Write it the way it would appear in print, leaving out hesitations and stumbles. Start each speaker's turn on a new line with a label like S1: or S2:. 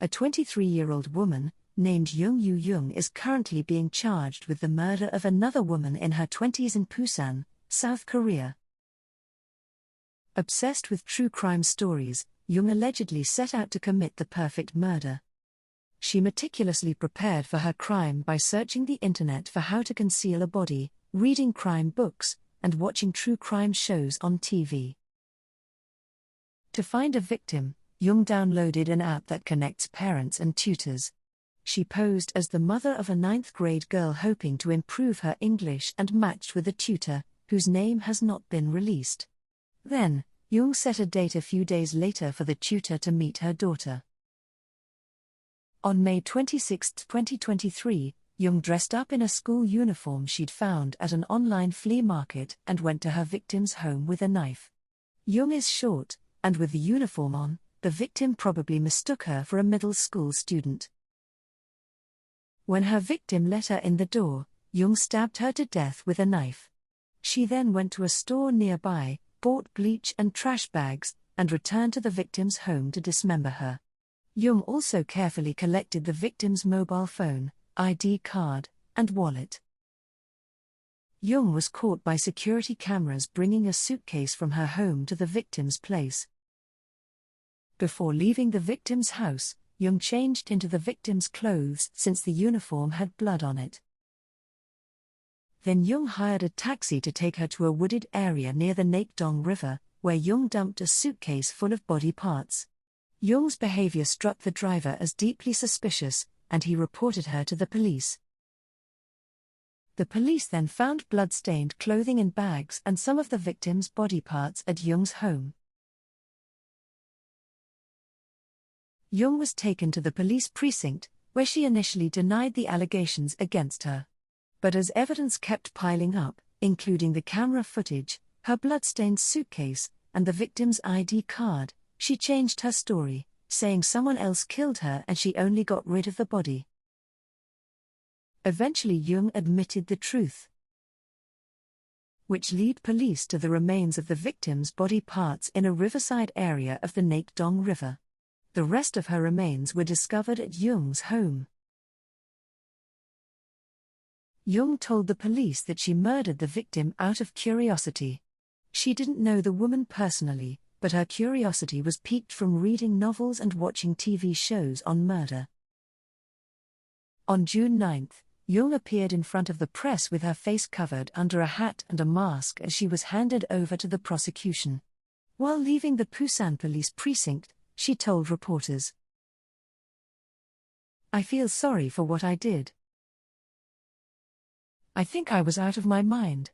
S1: A 23-year-old woman, named Jung Yoo-jung, is currently being charged with the murder of another woman in her 20s in Busan, South Korea. Obsessed with true crime stories, Jung allegedly set out to commit the perfect murder. She meticulously prepared for her crime by searching the internet for how to conceal a body, reading crime books, and watching true crime shows on TV. To find a victim, Jung downloaded an app that connects parents and tutors. She posed as the mother of a 9th-grade girl hoping to improve her English and matched with a tutor, whose name has not been released. Then, Jung set a date a few days later for the tutor to meet her daughter. On May 26, 2023, Jung dressed up in a school uniform she'd found at an online flea market and went to her victim's home with a knife. Jung is short, and with the uniform on, the victim probably mistook her for a middle school student. When her victim let her in the door, Jung stabbed her to death with a knife. She then went to a store nearby, bought bleach and trash bags, and returned to the victim's home to dismember her. Jung also carefully collected the victim's mobile phone, ID card, and wallet. Jung was caught by security cameras bringing a suitcase from her home to the victim's place. Before leaving the victim's house, Jung changed into the victim's clothes since the uniform had blood on it. Then Jung hired a taxi to take her to a wooded area near the Nakdong River, where Jung dumped a suitcase full of body parts. Jung's behavior struck the driver as deeply suspicious, and he reported her to the police. The police then found blood-stained clothing in bags and some of the victim's body parts at Jung's home. Jung was taken to the police precinct, where she initially denied the allegations against her. But as evidence kept piling up, including the camera footage, her blood-stained suitcase, and the victim's ID card, she changed her story, saying someone else killed her and she only got rid of the body. Eventually Jung admitted the truth, which led police to the remains of the victim's body parts in a riverside area of the Nakdong River. The rest of her remains were discovered at Jung's home. Jung told the police that she murdered the victim out of curiosity. She didn't know the woman personally, but her curiosity was piqued from reading novels and watching TV shows on murder. On June 9, Jung appeared in front of the press with her face covered under a hat and a mask as she was handed over to the prosecution. While leaving the Busan police precinct, she told reporters, "I feel sorry for what I did. I think I was out of my mind.